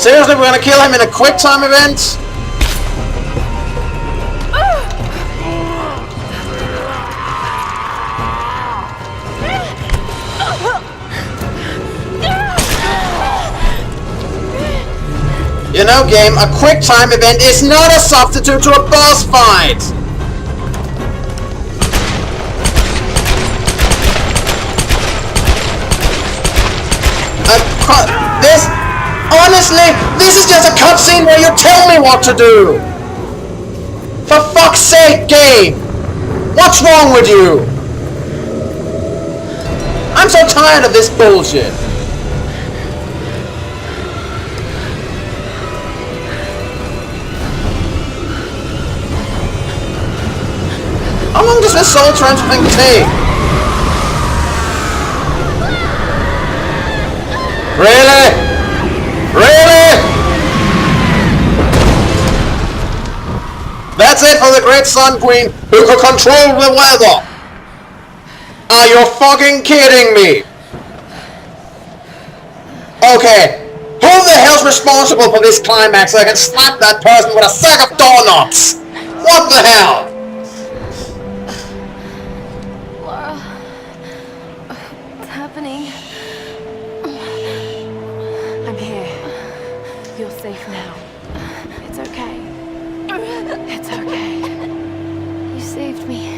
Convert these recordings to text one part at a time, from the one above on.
Seriously, we're gonna kill him in a quick time event? You know, game, a quick time event is not a substitute to a boss fight! Honestly, this is just a cutscene where you tell me what to do! For fuck's sake, game! What's wrong with you? I'm so tired of this bullshit! How long does this soul transfer thing take? Really? Really? That's it for the great Sun Queen who can control the weather! Are you fucking kidding me? Okay, who the hell's responsible for this climax so I can slap that person with a sack of donuts? What the hell? Laura, what's happening? I'm here. You're safe now. It's okay. It's okay. You saved me.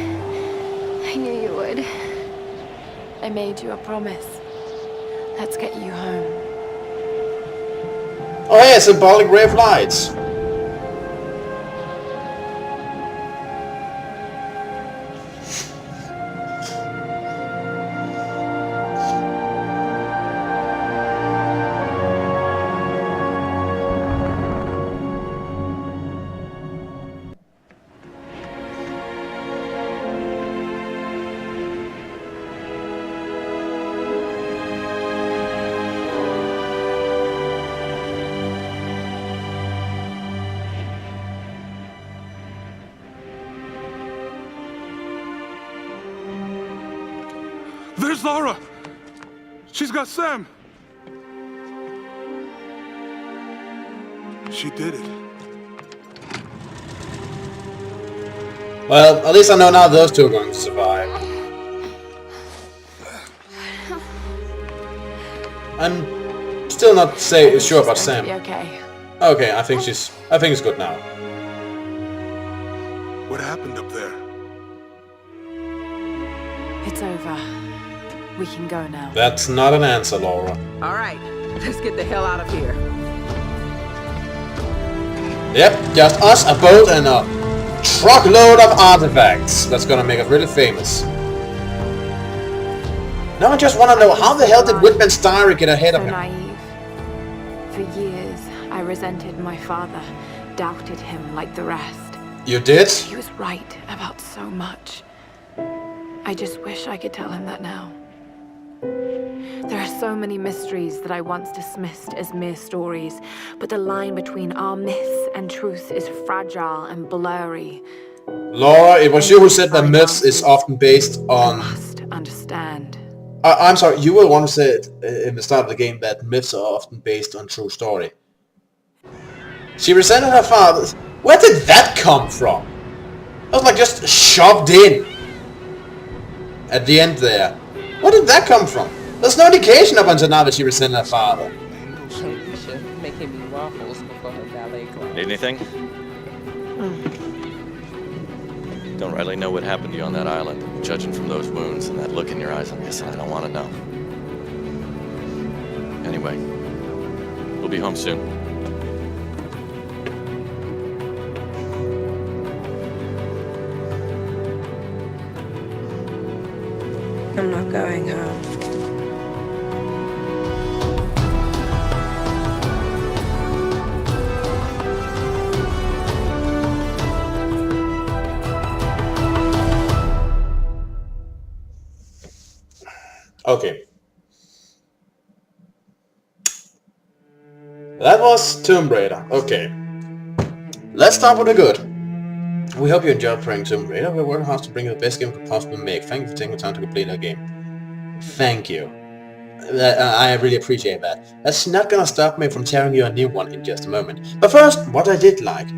I knew you would. I made you a promise. Let's get you home. Oh yeah, symbolic ray of lights. There's Laura! She's got Sam! She did it. Well, at least I know now those two are going to survive. I'm still not sure about Sam. Okay. Okay, I think it's good now. What happened up there? It's over. We can go now. That's not an answer, Laura. All right, let's get the hell out of here. Yep, just us, a boat, and a truckload of artifacts. That's gonna make us really famous. Now I just want to know, how the hell did Whitman's diary get ahead of So him? naive. For years, I resented my father, doubted him like the rest. You did? He was right about so much. I just wish I could tell him that now. There are so many mysteries that I once dismissed as mere stories, but the line between our myths and truth is fragile and blurry. Laura, it was you who said that myths is often based I on... must understand. I'm sorry, you were the one who said in the start of the game that myths are often based on true story. She resented her father. Where did that come from? That was like just shoved in. At the end there. Where did that come from? There's no indication up until now that she resented her father. Making me waffles before her ballet class. Need anything? Don't really know what happened to you on that island. Judging from those wounds and that look in your eyes, I'm guessing I don't want to know. Anyway, we'll be home soon. I'm not going home. Okay. That was Tomb Raider. Okay. Let's start with the good. We hope you enjoyed playing Tomb Raider. We're working hard to bring you the best game we could possibly make. Thank you for taking the time to complete our game. Thank you. I really appreciate that. That's not gonna stop me from telling you a new one in just a moment. But first, what I did like.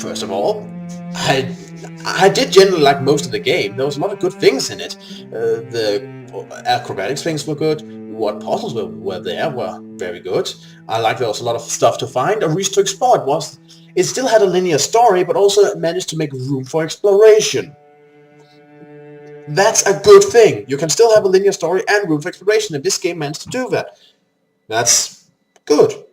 First of all, I did generally like most of the game. There was a lot of good things in it. The acrobatics things were good. What puzzles were there were very good. I liked there was a lot of stuff to find, a reason to explore. It still had a linear story, but also managed to make room for exploration. That's a good thing. You can still have a linear story and room for exploration, and this game managed to do that. That's good.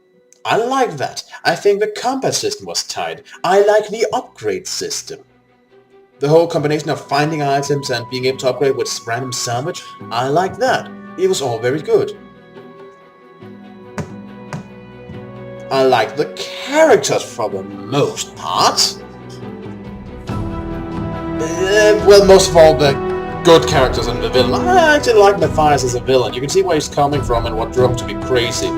I like that. I think the combat system was tight. I like the upgrade system. The whole combination of finding items and being able to upgrade with random salvage, I like that. It was all very good. I like the characters for the most part. Well, most of all, the good characters and the villain. I actually like Matthias as a villain. You can see where he's coming from and what drove him to be crazy.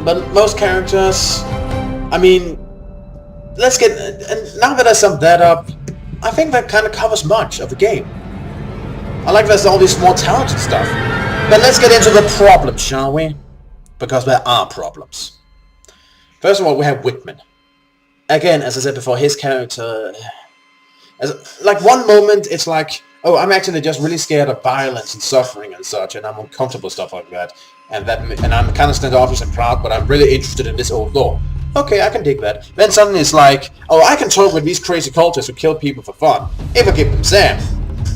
But most characters, I mean, let's get, and now that I summed that up, I think that kind of covers much of the game. I like there's all this more talented stuff. But let's get into the problems, shall we? Because there are problems. First of all, we have Whitman. Again, as I said before, his character, like one moment it's like, oh, I'm actually just really scared of violence and suffering and such, and I'm uncomfortable stuff like that. And I'm kind of standoffish and proud, but I'm really interested in this old law. Okay, I can dig that. Then suddenly it's like, oh, I can talk with these crazy cultists who kill people for fun, if I give them Sam.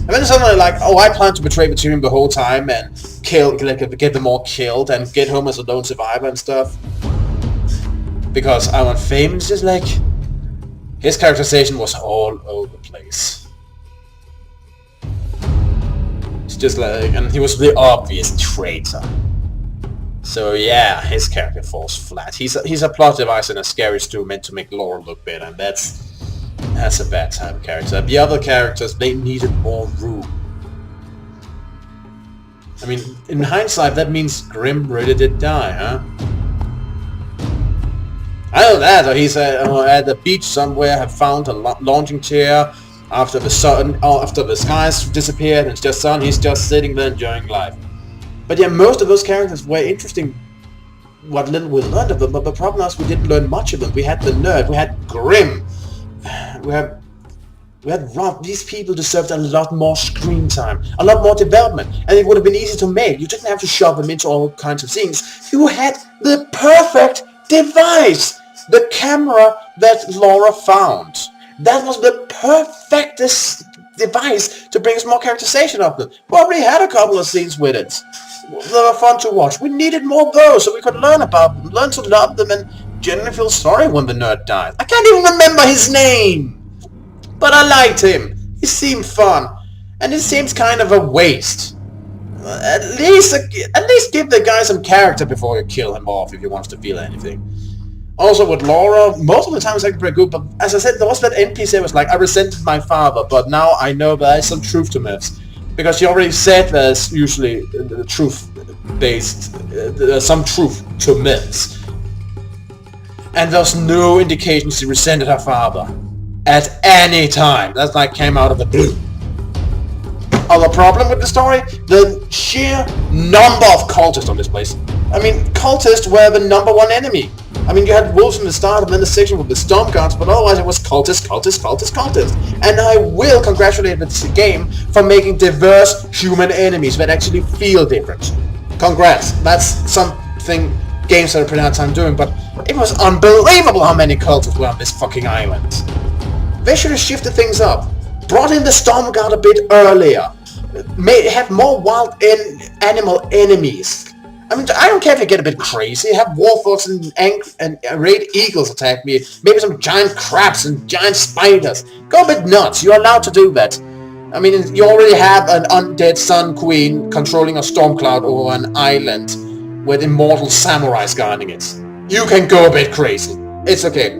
And then suddenly like, oh, I plan to betray Materium the whole time and get them all killed and get home as a lone survivor and stuff. Because I want fame, and it's just like, his characterization was all over the place. It's just like, and he was the obvious traitor. So yeah, his character falls flat. He's a plot device and a scary stew meant to make Laura look better, and that's a bad type of character. The other characters, they needed more room. I mean, in hindsight, that means Grimm really did die, huh? I know that, or he's at the beach somewhere, have found a launching chair after the skies disappeared, and it's just sun. He's just sitting there enjoying life. But yeah, most of those characters were interesting. What little we learned of them, but the problem is we didn't learn much of them. We had the nerd, we had Grimm, we had Rob. These people deserved a lot more screen time, a lot more development, and it would have been easy to make. You didn't have to shove them into all kinds of scenes. You had the perfect device, the camera that Laura found. That was the perfectest device to bring us more characterization of them. We already had a couple of scenes with it. They were fun to watch. We needed more of those so we could learn about them, learn to love them, and genuinely feel sorry when the nerd died. I can't even remember his name! But I liked him. He seemed fun. And it seems kind of a waste. At least give the guy some character before you kill him off if he wants to feel anything. Also with Laura, most of the time it's actually pretty good, but as I said, there was that NPC that was like, I resented my father, but now I know there's some truth to myths. Because she already said there's usually the truth-based, some truth to myths. And there's no indication she resented her father. At any time. That like came out of the blue. Other problem with the story? The sheer number of cultists on this place. I mean, cultists were the #1 enemy. I mean, you had wolves from the start and then the section with the storm guards, but otherwise it was cultists. And I will congratulate the game for making diverse human enemies that actually feel different. Congrats. That's something games that are pretty hard time doing, but it was unbelievable how many cultists were on this fucking island. They should have shifted things up. Brought in the storm guard a bit earlier. Have more wild animal enemies. I mean, I don't care if you get a bit crazy. Have warfolks and raid eagles attack me. Maybe some giant crabs and giant spiders. Go a bit nuts. You're allowed to do that. I mean, you already have an undead sun queen controlling a storm cloud over an island with immortal samurais guarding it. You can go a bit crazy. It's okay.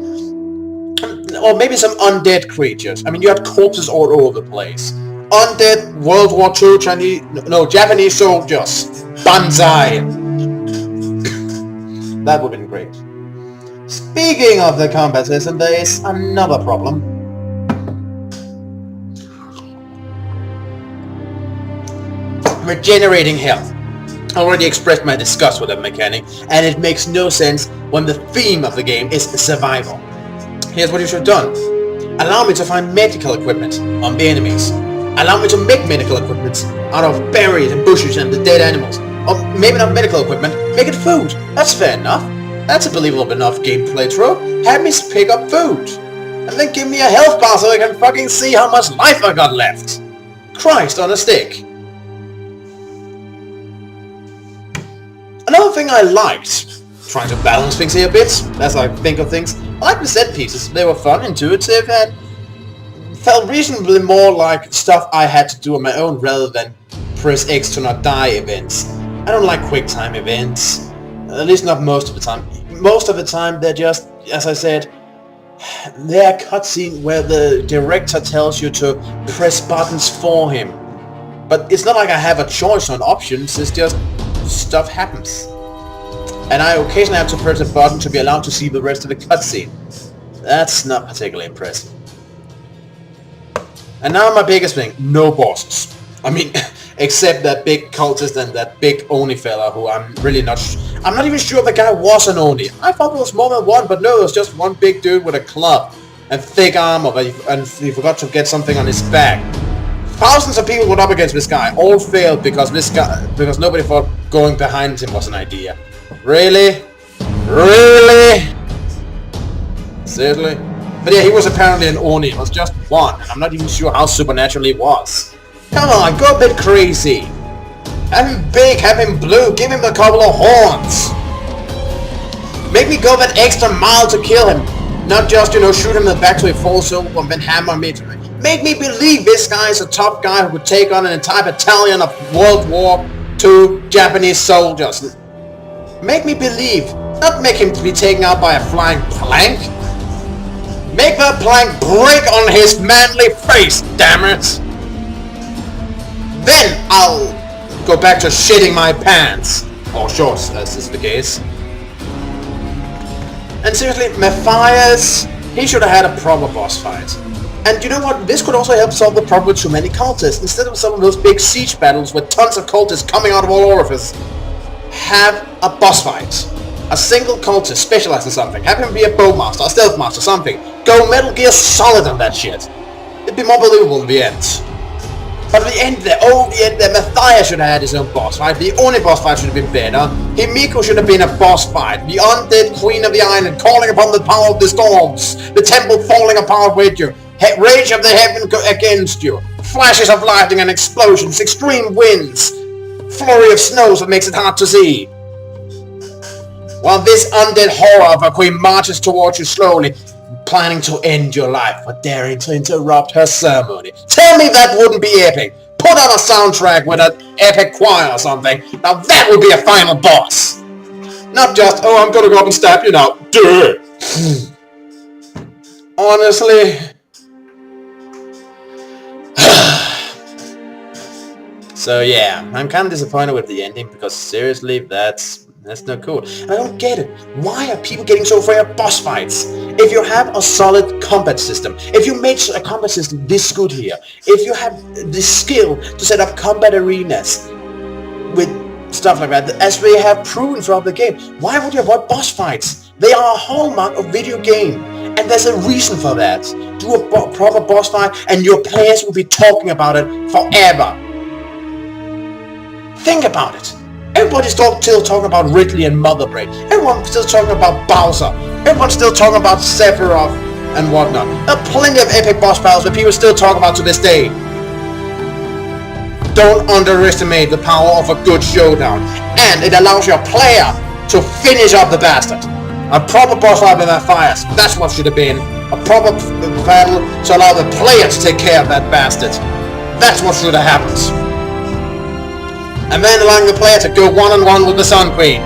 Or maybe some undead creatures. I mean, you had corpses all over the place. Undead World War II Japanese soldiers. Banzai! That would have been great. Speaking of the combat system, there is another problem. Regenerating health. I already expressed my disgust with that mechanic, and it makes no sense when the theme of the game is survival. Here's what you should have done. Allow me to find medical equipment on the enemies. Allow me to make medical equipment out of berries and bushes and the dead animals. Or maybe not medical equipment, make it food. That's fair enough. That's a believable enough gameplay trope. Have me pick up food. And then give me a health bar so I can fucking see how much life I got left. Christ on a stick. Another thing I liked, trying to balance things here a bit, as I think of things, I like the set pieces. They were fun, intuitive, and felt reasonably more like stuff I had to do on my own rather than press X to not die events. I don't like quick time events, at least not most of the time. Most of the time they're just, as I said, they're a cutscene where the director tells you to press buttons for him. But it's not like I have a choice on options, it's just stuff happens. And I occasionally have to press a button to be allowed to see the rest of the cutscene. That's not particularly impressive. And now my biggest thing, no bosses. I mean, except that big cultist and that big Oni fella who I'm really not I'm not even sure the guy was an Oni. I thought there was more than one, but no, it was just one big dude with a club and thick armor, and he forgot to get something on his back. Thousands of people went up against this guy, all failed because nobody thought going behind him was an idea. Really? Really? Seriously? But yeah, he was apparently an Oni. It was just one, and I'm not even sure how supernatural he was. Come on, go a bit crazy. Have him big, have him blue, give him a couple of horns. Make me go that extra mile to kill him. Not just, shoot him in the back till he falls over and then hammer me. Make me believe this guy is a tough guy who could take on an entire battalion of World War II Japanese soldiers. Make me believe, not make him be taken out by a flying plank. Make that plank break on his manly face, damn it! Then I'll go back to shitting my pants. Or shorts, as is the case. And seriously, Matthias, he should have had a proper boss fight. And you know what? This could also help solve the problem with too many cultists. Instead of some of those big siege battles with tons of cultists coming out of all orifices, have a boss fight. A single cultist specialized in something. Have him be a bowmaster, a stealth master, something. Go Metal Gear Solid on that shit. It'd be more believable in the end. But at the end there, Matthias should have had his own boss fight. The only boss fight should have been better. Himiko should have been a boss fight. The undead queen of the island calling upon the power of the storms. The temple falling apart with you. Rage of the heaven against you. Flashes of lightning and explosions. Extreme winds. Flurry of snows that makes it hard to see. While this undead horror of a queen marches towards you slowly, planning to end your life for daring to interrupt her ceremony. Tell me that wouldn't be epic. Put on a soundtrack with an epic choir or something. Now that would be a final boss. Not just, oh, I'm gonna go up and stab you now. Do it. Honestly. So yeah, I'm kind of disappointed with the ending because seriously, that's not cool. And I don't get it. Why are people getting so afraid of boss fights? If you have a solid combat system, if you made a combat system this good here, if you have the skill to set up combat arenas with stuff like that, as we have proven throughout the game, why would you avoid boss fights? They are a hallmark of video game, and there's a reason for that. Do a proper boss fight, and your players will be talking about it forever. Think about it. Everybody's still talking about Ridley and Mother Brain. Everyone's still talking about Bowser. Everyone's still talking about Sephiroth and whatnot. There are plenty of epic boss battles that people still talk about to this day. Don't underestimate the power of a good showdown. And it allows your player to finish up the bastard. A proper boss fight with Matthias. That's what should have been. A proper battle to allow the player to take care of that bastard. That's what should have happened. And then allowing the player to go one-on-one with the Sun Queen.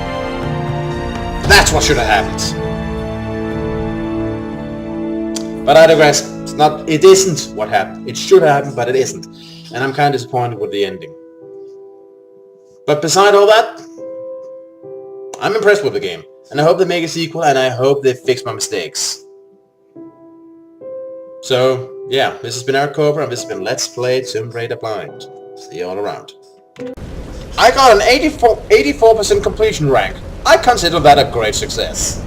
That's what should have happened. But I digress. It isn't what happened. It should have happened, but it isn't. And I'm kind of disappointed with the ending. But beside all that, I'm impressed with the game. And I hope they make a sequel, and I hope they fix my mistakes. So, yeah, this has been Eric Cobra, and this has been Let's Play Tomb Raider Blind. See you all around. I got an 84% completion rank. I consider that a great success.